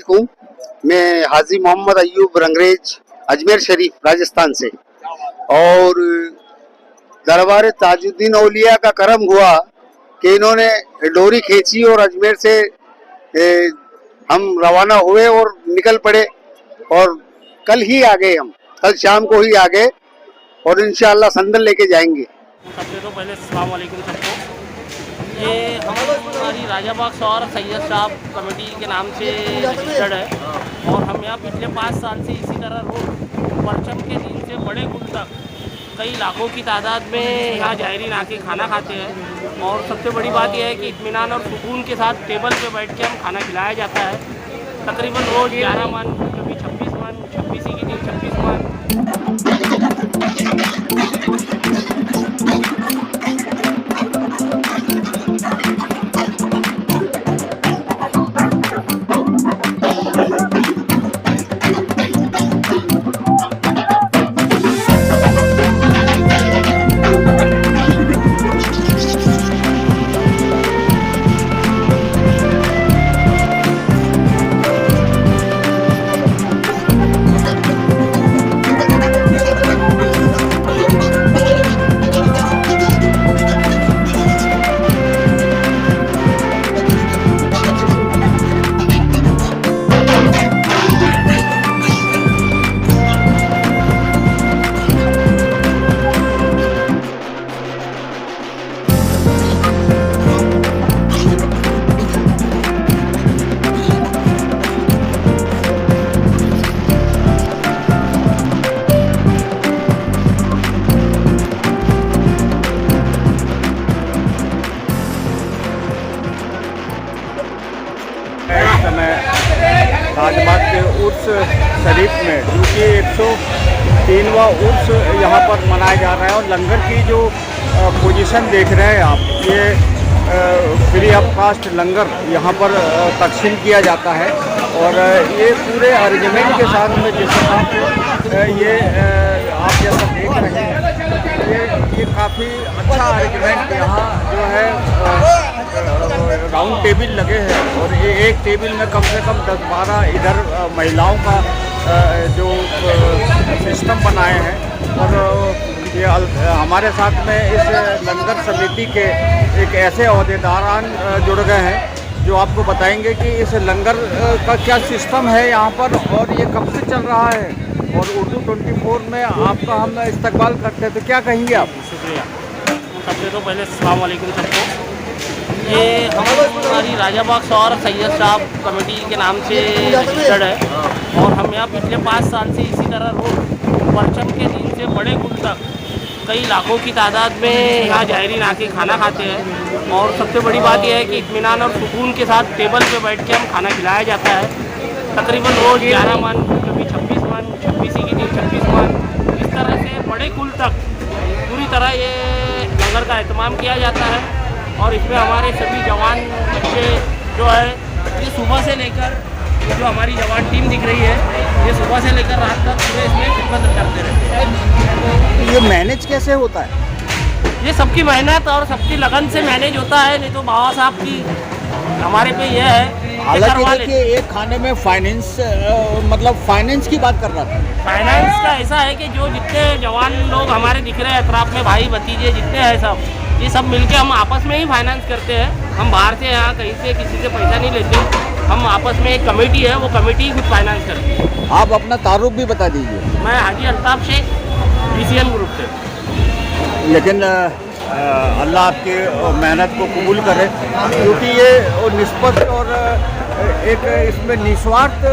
हूँ। मैं हाजी मोहम्मद अयूब रंगरेज अजमेर शरीफ राजस्थान से। और दरबार ताजुद्दीन औलिया का करम हुआ कि इन्होंने डोरी खींची और अजमेर से हम रवाना हुए और निकल पड़े और कल ही आ गए। हम कल शाम को ही आ गए और इंशाअल्लाह संदन लेके जाएंगे। सबसे तो पहले अस्सलाम वालेकुम सबको। ये हमारी राजाबाग शौर सैयद साहब कमेटी के नाम से रजिस्टर्ड है और हम यहाँ पिछले 5 साल से इसी तरह रोज़ परचम के दिन से बड़े गुल तक कई लाखों की तादाद में यहाँ जायरीन आके खाना खाते हैं। और सबसे बड़ी बात यह है कि इत्मीनान और सुकून के साथ टेबल पे बैठ के हम खाना खिलाया जाता है। तकरीबन रोज़ 11 मन, कभी 26 मन, 26 के दिन 26 मन। राजबाग के उर्स शरीफ में क्योंकि 103वां उर्स यहाँ पर मनाया जा रहा है और लंगर की जो पोजीशन देख रहे हैं आप, ये फ्री ऑफ कास्ट लंगर यहाँ पर तकसीम किया जाता है। और ये पूरे अरेंजमेंट के साथ में जैसे आप जैसा देख रहे हैं, ये काफ़ी अच्छा अरेंजमेंट यहाँ जो है राउंड टेबल लगे हैं और ये एक टेबल में कम से कम 10-12 इधर महिलाओं का जो सिस्टम बनाए हैं। और ये हमारे साथ में इस लंगर समिति के एक ऐसे अहदेदारान जुड़ गए हैं जो आपको बताएंगे कि इस लंगर का क्या सिस्टम है यहाँ पर और ये कब से चल रहा है। और उर्दू 24 में आपका हम इस्तकबाल करते हैं, तो क्या कहेंगे आप? शुक्रिया। सबसे तो पहले अस्सलाम वालेकुम सबको। ये हमारी राजाबाग शौर सैयद साहब कमेटी के नाम से रजिस्टर्ड है और हम यहाँ पिछले 5 साल से इसी तरह रोज़ परचम के दिन से बड़े गुल तक कई लाखों की तादाद में यहाँ जायरीन आके खाना खाते हैं। और सबसे बड़ी बात यह है कि इत्मीनान और सुकून के साथ टेबल पे बैठ के हम खाना खिलाया जाता है। तकरीबन रोज़ 11 मन, कभी 26 मन, 26 के दिन 26 मन, इस तरह से बड़े कुल तक पूरी तरह ये लंगर का एहतमाम किया जाता है। और इसमें हमारे सभी जवान बच्चे जो है ये सुबह से लेकर जो हमारी जवान टीम दिख रही है, ये सुबह से लेकर रात तक पूरे इसमें खिदमत करते रहते हैं। ये मैनेज कैसे होता है? ये सबकी मेहनत और सबकी लगन से मैनेज होता है, नहीं तो बाबा साहब की हमारे पे ये है। हालांकि देखिए एक खाने में फाइनेंस मतलब फाइनेंस की बात कर रहा था। फाइनेंस का ऐसा है कि जो जितने जवान लोग हमारे दिख रहे हैं अतराफ में, भाई भतीजे जितने हैं सब, ये सब मिलके हम आपस में ही फाइनेंस करते हैं। हम बाहर से यहाँ कहीं से किसी से पैसा नहीं लेते, हम आपस में एक कमेटी है, वो कमेटी ही खुद फाइनेंस करती है। आप अपना तारुफ भी बता दीजिए। मैं हाजी अल्ताफ शेख, BCN ग्रुप से। लेकिन अल्लाह आपकी मेहनत को कबूल करे, क्योंकि ये निस्बत और एक इसमें निस्वार्थ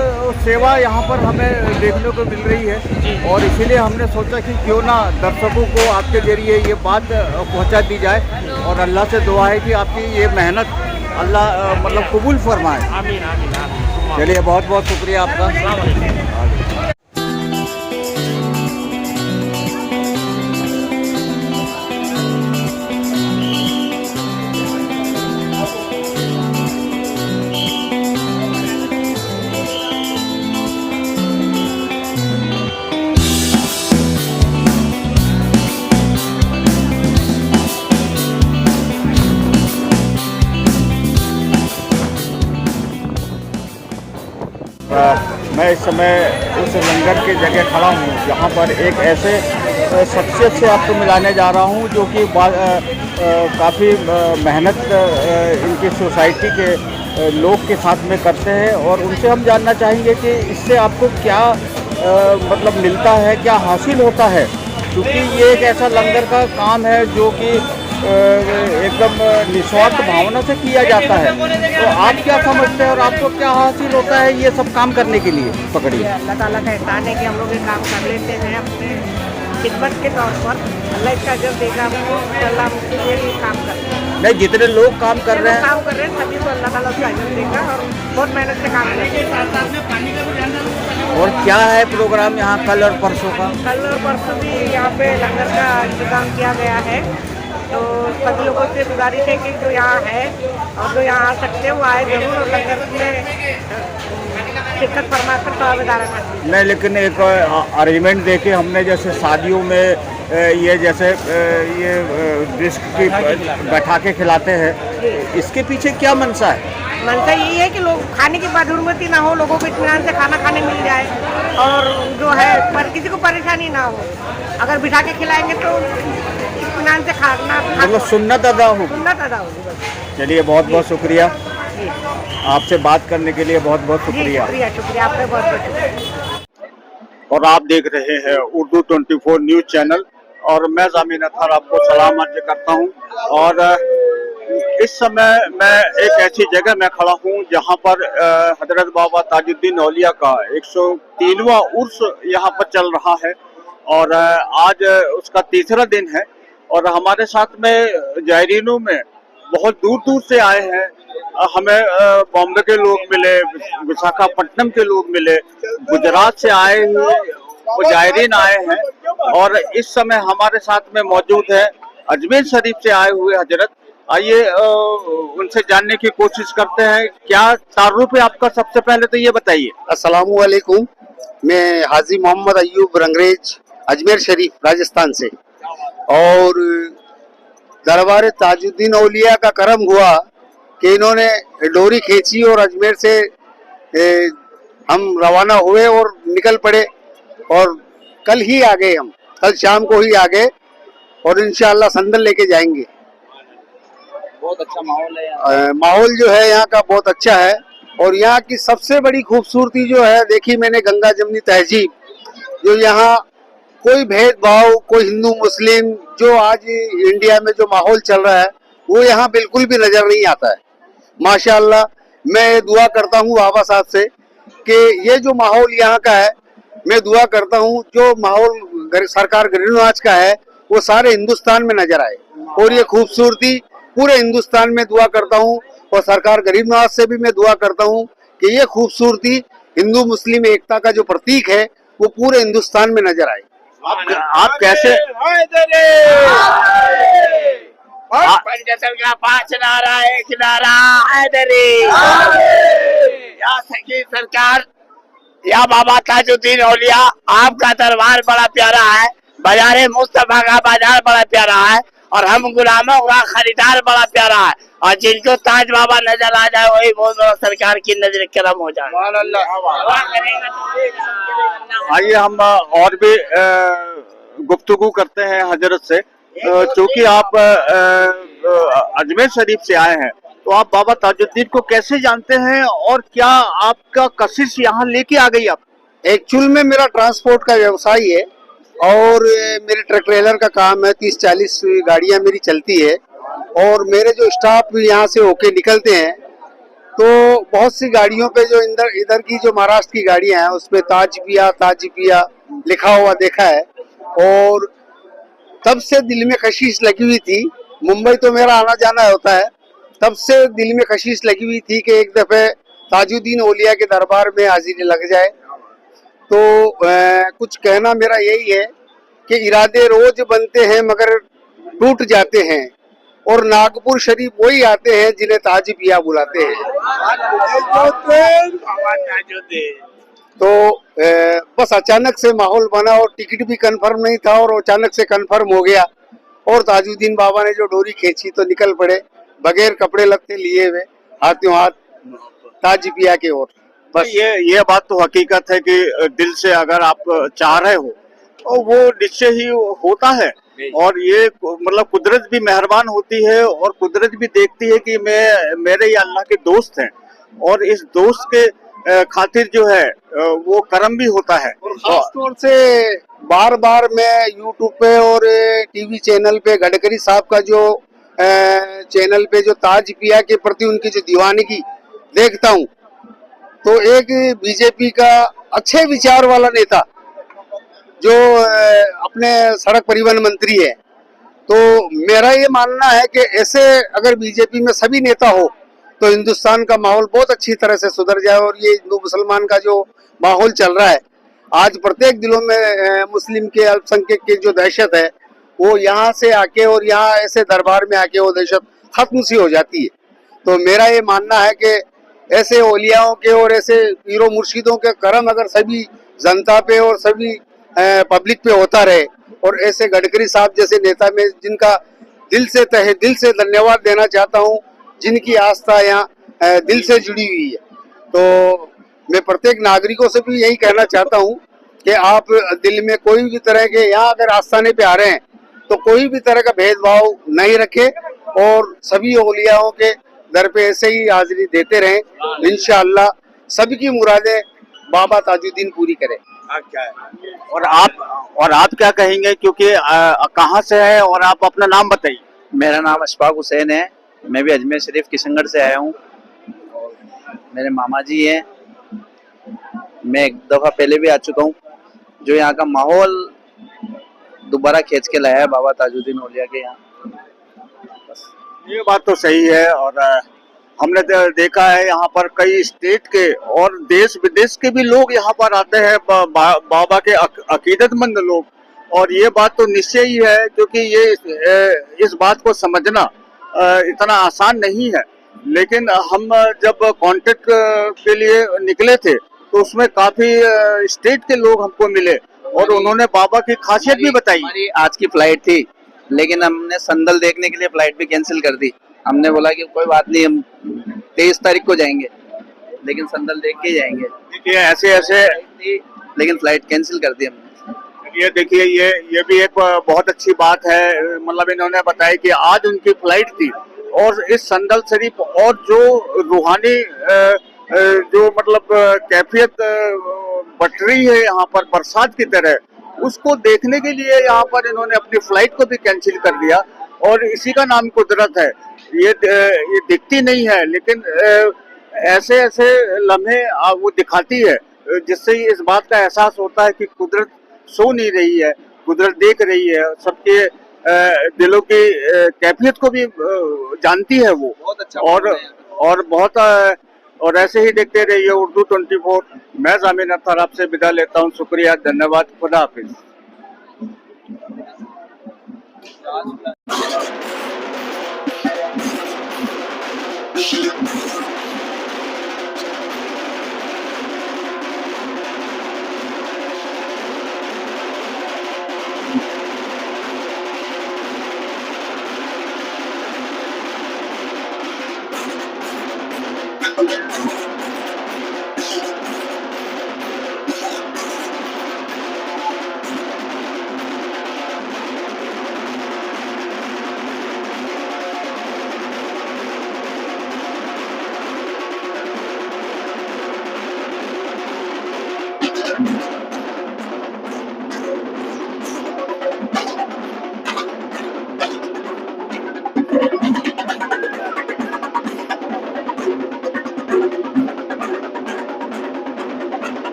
सेवा यहाँ पर हमें देखने को मिल रही है। और इसीलिए हमने सोचा कि क्यों ना दर्शकों को आपके जरिए ये बात पहुँचा दी जाए। और अल्लाह से दुआ है कि आपकी ये मेहनत अल्लाह मतलब कबूल फरमाए। आमीन आमीन आमीन। चलिए, बहुत बहुत शुक्रिया आपका। अस्सलाम वालेकुम। मैं इस समय उस लंगर की जगह खड़ा हूँ जहाँ पर एक ऐसे शख्सियत से आपको मिलाने जा रहा हूँ जो कि काफ़ी मेहनत इनकी सोसाइटी के लोग के साथ में करते हैं, और उनसे हम जानना चाहेंगे कि इससे आपको क्या मतलब मिलता है, क्या हासिल होता है, क्योंकि ये एक ऐसा लंगर का काम है जो कि एकदम निस्वार्थ भावना से किया जाता है। तो आप क्या समझते हैं और आपको क्या हासिल होता है ये सब काम करने के लिए? पकड़िए। अल्लाह ताला का एहसान है कि हम लोग ये काम कर लेते हैं अपने खिदमत के तौर पर। अल्लाह इसका अजर देगा हमको, अल्लाह हमके लिए ये काम करते हैं। नहीं, जितने लोग काम कर रहे हैं काम कर रहे हैं सभी को अल्लाह ताला उसका अजर देगा, और बहुत मेहनत से काम करते हैं। और क्या है प्रोग्राम यहाँ कल और परसों का? कल और परसों भी यहाँ पे लंगर का इंतजाम किया गया है, तो सभी लोगों से गुजारिश है कि जो यहाँ है और जो यहाँ आ सकते हैं वो आए जरूर, और लंगर में शिरकत फरमा कर दावेदार करना। नहीं, लेकिन एक अरेंजमेंट देके हमने जैसे शादियों में ये जैसे ये डिश की बैठा के खिलाते हैं, इसके पीछे क्या मंशा है? मंशा यही है कि लोग खाने की बदहुरमती ना हो, लोगों को इत्मीनान से खाना खाने मिल जाए, और जो है पर किसी को परेशानी ना हो। अगर बिठा के खिलाएंगे तो इत्मीनान से खाना मतलब सुन्नत अदा हो। सुन्नत अदा होगी बस। चलिए, बहुत बहुत शुक्रिया, आपसे बात करने के लिए बहुत बहुत शुक्रिया। शुक्रिया आपका बहुत बहुत शुक्रिया। और आप देख रहे हैं उर्दू 24 न्यूज़ चैनल, और मैं ज़मीन अतहर आपको सलाम अर्ज करता हूं। और इस समय मैं एक ऐसी जगह में खड़ा हूं जहां पर हजरत बाबा ताजुद्दीन औलिया का 103वां उर्स यहां पर चल रहा है, और आज उसका तीसरा दिन है। और हमारे साथ में जायरीनों में बहुत दूर दूर से आए हैं, हमें बॉम्बे के लोग मिले, विशाखापट्टनम के लोग मिले, गुजरात से आए हुए मुजाहिरीन आए हैं, और इस समय हमारे साथ में मौजूद है अजमेर शरीफ से आए हुए हजरत। आइए उनसे जानने की कोशिश करते हैं, क्या तारुफ है आपका? सबसे पहले तो ये बताइए। अस्सलामु अलैकुम, मैं हाजी मोहम्मद अयूब रंगरेज अजमेर शरीफ राजस्थान से। और दरबार ताजुद्दीन औलिया का करम हुआ कि इन्होंने डोरी खींची और अजमेर से हम रवाना हुए और निकल पड़े, और कल ही आ गए, हम कल शाम को ही आ गए, और इंशाअल्लाह संदल लेके जाएंगे। बहुत अच्छा माहौल है माहौल जो है यहाँ का बहुत अच्छा है, और यहाँ की सबसे बड़ी खूबसूरती जो है, देखी मैंने गंगा जमनी तहजीब, जो यहाँ कोई भेदभाव, कोई हिंदू मुस्लिम, जो आज इंडिया में जो माहौल चल रहा है वो यहाँ बिल्कुल भी नजर नहीं आता है। माशाअल्लाह, मैं दुआ करता हूँ बाबा साहब से कि ये जो माहौल यहाँ का है, मैं दुआ करता हूँ जो माहौल सरकार गरीब नवाज का है वो सारे हिंदुस्तान में नजर आए, और ये खूबसूरती पूरे हिंदुस्तान में दुआ करता हूँ। और सरकार गरीब नवाज से भी मैं दुआ करता हूँ कि ये खूबसूरती हिंदू मुस्लिम एकता का जो प्रतीक है वो पूरे हिंदुस्तान में नजर आए। आप कैसे पंचतल का 5 नारा 1 नारा हैदरी, या सकी सरकार, या बाबा ताजुद्दीन औलिया, आपका दरबार बड़ा प्यारा है, बाजारे मुस्तफा का बाजार बड़ा प्यारा है, और हम गुलामों का खरीदार बड़ा प्यारा है, और जिनको ताज बाबा नजर आ जाए वही बहुत बड़ा सरकार की नजर करम हो जाए। आइए हम और भी गुफ्तगू करते हैं हजरत से, क्योंकि आप अजमेर शरीफ से आए हैं, तो आप बाबा ताजुद्दीन को कैसे जानते हैं और क्या आपका कशिश यहाँ लेके आ गई? आप एक्चुअल में मेरा ट्रांसपोर्ट का व्यवसाय है, और मेरे ट्रक ट्रेलर का काम है, 30-40 गाड़ियां मेरी चलती है, और मेरे जो स्टाफ यहाँ से होके निकलते हैं, तो बहुत सी गाड़ियों पे जो इधर की जो महाराष्ट्र की गाड़ियां हैं उस पे ताज पिया लिखा हुआ देखा है, और तब से दिल में कशिश लगी हुई थी। मुंबई तो मेरा आना जाना होता है, तब से दिल में कशिश लगी हुई थी कि एक दफे ताजुद्दीन औलिया के दरबार में हाजिरी लग जाए। तो कुछ कहना मेरा यही है कि इरादे रोज बनते हैं मगर टूट जाते हैं, और नागपुर शरीफ वही आते हैं जिन्हें ताज पिया बुलाते हैं। तो बस अचानक से माहौल बना, और टिकट भी कंफर्म नहीं था, और अचानक से कंफर्म हो गया, और ताजुद्दीन बाबा ने जो डोरी खींची तो निकल पड़े बगैर कपड़े लत्ते लिए हुए, हाथों हाथ ताज पिया के ओर। बस ये बात तो हकीकत है कि दिल से अगर आप चाह रहे हो तो वो निश्चय ही होता है। और ये मतलब कुदरत भी मेहरबान होती है और कुदरत भी देखती है कि मेरे ये अल्लाह के दोस्त हैं और इस दोस्त के खातिर जो है वो कर्म भी होता है। खास तौर से बार बार मैं यूट्यूब पे और टीवी चैनल पे गडकरी साहब का जो चैनल पे जो ताज पिया के प्रति उनकी जो दीवानगी देखता हूँ, तो एक बीजेपी का अच्छे विचार वाला नेता जो अपने सड़क परिवहन मंत्री है, तो मेरा ये मानना है कि ऐसे अगर बीजेपी में सभी नेता हो तो हिंदुस्तान का माहौल बहुत अच्छी तरह से सुधर जाए। और ये हिंदू मुसलमान का जो माहौल चल रहा है, आज प्रत्येक दिलों में मुस्लिम के अल्पसंख्यक की जो दहशत है वो यहाँ से आके और यहाँ ऐसे दरबार में आके वो दहशत खत्म सी हो जाती है। तो मेरा ये मानना है कि ऐसे औलियाओं के और ऐसे पीरों मुर्शिदों के करम अगर सभी जनता पे और सभी पब्लिक पे होता रहे, और ऐसे गडकरी साहब जैसे नेता में जिनका दिल से तहे दिल से धन्यवाद देना चाहता हूँ, जिनकी आस्था यहाँ दिल से जुड़ी हुई है। तो मैं प्रत्येक नागरिकों से भी यही कहना चाहता हूँ कि आप दिल में कोई भी तरह के यहाँ अगर आस्थाने पे आ रहे हैं तो कोई भी तरह का भेदभाव नहीं रखे और सभी औलियाओं के दर पे ऐसे ही हाजिरी देते रहें। इंशाअल्लाह सबकी मुरादें बाबा ताजुद्दीन पूरी करें। और आप क्या कहेंगे, क्योंकि कहाँ से है और आप अपना नाम बताइए। मेरा नाम अशफाक हुसैन है, मैं भी अजमेर शरीफ किशनगढ़ से आया हूँ। मेरे मामा जी हैं, मैं एक दफ़ा पहले भी आ चुका हूँ। जो यहाँ का माहौल दोबारा खींच के लाया है बाबा ताजुद्दीन औलिया के यहाँ। ये बात तो सही है। और हमने देखा है यहाँ पर कई स्टेट के और देश विदेश के भी लोग यहाँ पर आते हैं, बाबा के अकीदतमंद लोग। और ये बात तो निश्चय ही है, क्योंकि ये इस बात को समझना इतना आसान नहीं है। लेकिन हम जब कॉन्टेक्ट के लिए निकले थे तो उसमें काफी स्टेट के लोग हमको मिले और उन्होंने बाबा की खासियत भी बताई। हमारी आज की फ्लाइट थी, लेकिन हमने संदल देखने के लिए फ्लाइट भी कैंसिल कर दी। हमने बोला कि कोई बात नहीं, हम 23 तारीख को जाएंगे, लेकिन संदल देख के जाएंगे। देखिए ऐसे लेकिन फ्लाइट कैंसिल कर दी हमने। ये देखिए ये भी एक बहुत अच्छी बात है। मतलब इन्होंने बताया कि आज उनकी फ्लाइट थी और इस संदल शरीफ और जो रूहानी जो मतलब कैफियत बट रही है यहाँ पर बरसात की तरह, उसको देखने के लिए यहाँ पर इन्होंने अपनी फ्लाइट को भी कैंसिल कर दिया। और इसी का नाम कुदरत है। ये दिखती नहीं है, लेकिन ऐसे ऐसे लम्हे वो दिखाती है जिससे इस बात का एहसास होता है कि कुदरत सो नहीं रही है, कुदरत देख रही है, सबके दिलों की कैफियत को भी जानती है वो। बहुत अच्छा। और बहुत और ऐसे ही देखते रहिए उर्दू 24। मैं जामिन अख्तर आपसे विदा लेता हूँ। शुक्रिया, धन्यवाद, खुदा हाफिज।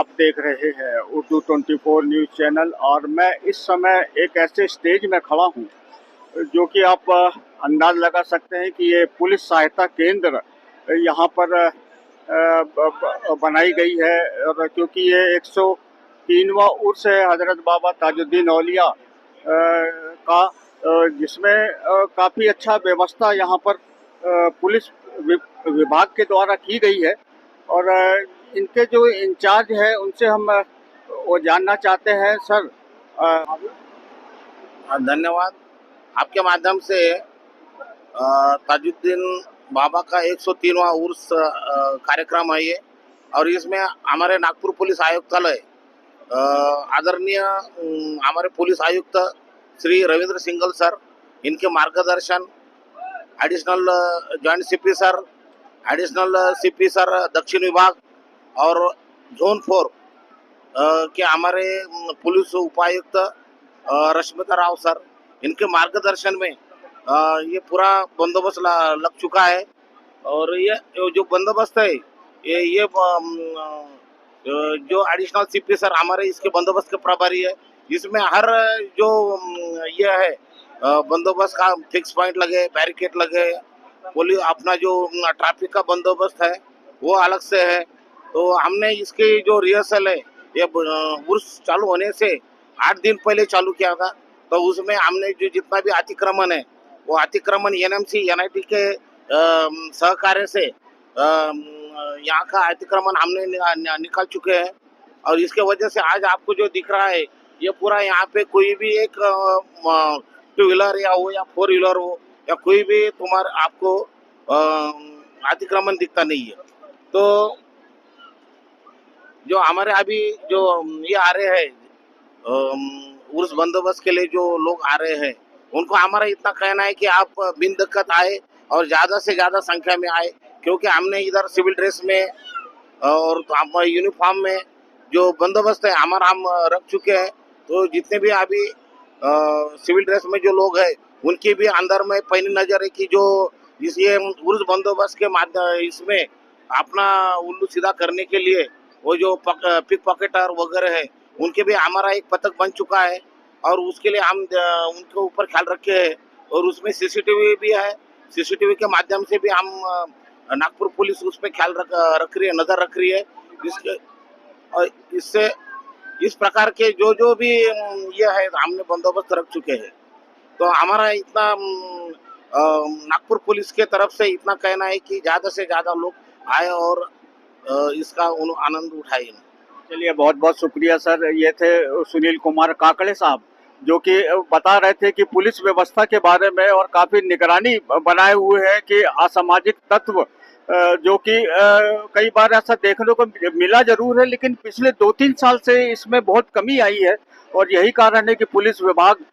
आप देख रहे हैं उर्दू 24 न्यूज़ चैनल और मैं इस समय एक ऐसे स्टेज में खड़ा हूँ जो कि आप अंदाज लगा सकते हैं कि ये पुलिस सहायता केंद्र यहाँ पर बनाई गई है। और क्योंकि ये 103वां उर्स है हज़रत बाबा ताजुद्दीन औलिया का, जिसमें काफ़ी अच्छा व्यवस्था यहाँ पर पुलिस विभाग के द्वारा की गई है। और इनके जो इंचार्ज है उनसे हम वो जानना चाहते हैं। सर धन्यवाद। आपके माध्यम से ताजुद्दीन बाबा का 103वां उर्स कार्यक्रम है ये, और इसमें हमारे नागपुर पुलिस आयुक्तालय आदरणीय हमारे पुलिस आयुक्त श्री रविंद्र सिंगल सर, इनके मार्गदर्शन, additional joint CP sir, additional CP sir दक्षिण विभाग और जोन 4 के हमारे पुलिस उपायुक्त रश्मिता राव सर, इनके मार्गदर्शन में ये पूरा बंदोबस्त लग चुका है। और ये जो बंदोबस्त है ये जो एडिशनल सीपी सर हमारे इसके बंदोबस्त के प्रभारी है। इसमें हर जो ये है बंदोबस्त का फिक्स पॉइंट लगे, बैरिकेड लगे, पुलिस अपना जो ट्रैफिक का बंदोबस्त है वो अलग से है। तो हमने इसकी जो रिहर्सल है ये उर्स चालू होने से 8 दिन पहले चालू किया था। तो उसमें हमने जो जितना भी अतिक्रमण है वो अतिक्रमण एनएमसी एनआईटी के सहकार्य से यहाँ का अतिक्रमण हमने निकाल चुके हैं। और इसके वजह से आज आपको जो दिख रहा है ये पूरा यहाँ पे कोई भी एक 2 व्हीलर या हो या 4 व्हीलर हो या कोई भी तुम्हारे आपको अतिक्रमण दिखता नहीं है। तो जो हमारे अभी जो ये आ रहे हैं उर्स बंदोबस्त के लिए जो लोग आ रहे हैं उनको हमारा इतना कहना है कि आप बिन दिक्कत आए और ज़्यादा से ज़्यादा संख्या में आए, क्योंकि हमने इधर सिविल ड्रेस में और यूनिफॉर्म में जो बंदोबस्त है हमारा हम रख चुके हैं। तो जितने भी अभी सिविल ड्रेस में जो लोग हैं उनकी भी अंदर में पहली नज़र है कि जो ये उर्स बंदोबस्त के माध्यम इसमें अपना उल्लू सीधा करने के लिए वो जो पिक पॉकेटर वगैरह है उनके भी हमारा एक पथक बन चुका है। और उसके लिए हम उनके ऊपर ख्याल रखे हैं। और उसमें सीसीटीवी भी है, सीसीटीवी के माध्यम से भी हम नागपुर पुलिस उस पर ख्याल रख रही है, नज़र रख रही है। इसके और इससे इस प्रकार के जो भी ये है हमने बंदोबस्त रख चुके हैं। तो हमारा इतना नागपुर पुलिस के तरफ से इतना कहना है कि ज़्यादा से ज़्यादा लोग आए और इसका आनंद उठाए। चलिए, बहुत बहुत शुक्रिया सर। ये थे सुनील कुमार काकड़े साहब जो कि बता रहे थे कि पुलिस व्यवस्था के बारे में और काफ़ी निगरानी बनाए हुए हैं कि असामाजिक तत्व जो कि कई बार ऐसा देखने को मिला जरूर है, लेकिन पिछले 2-3 साल से इसमें बहुत कमी आई है। और यही कारण है कि पुलिस विभाग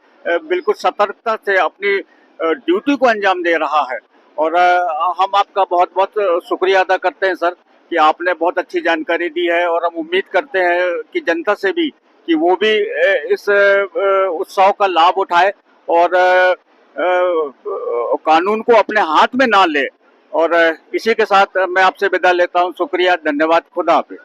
बिल्कुल सतर्कता से अपनी ड्यूटी को अंजाम दे रहा है। और हम आपका बहुत बहुत शुक्रिया अदा करते हैं सर कि आपने बहुत अच्छी जानकारी दी है। और हम उम्मीद करते हैं कि जनता से भी कि वो भी इस उत्सव का लाभ उठाए और कानून को अपने हाथ में ना ले। और इसी के साथ मैं आपसे विदा लेता हूँ। शुक्रिया, धन्यवाद, खुदा हाफिज़।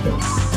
है।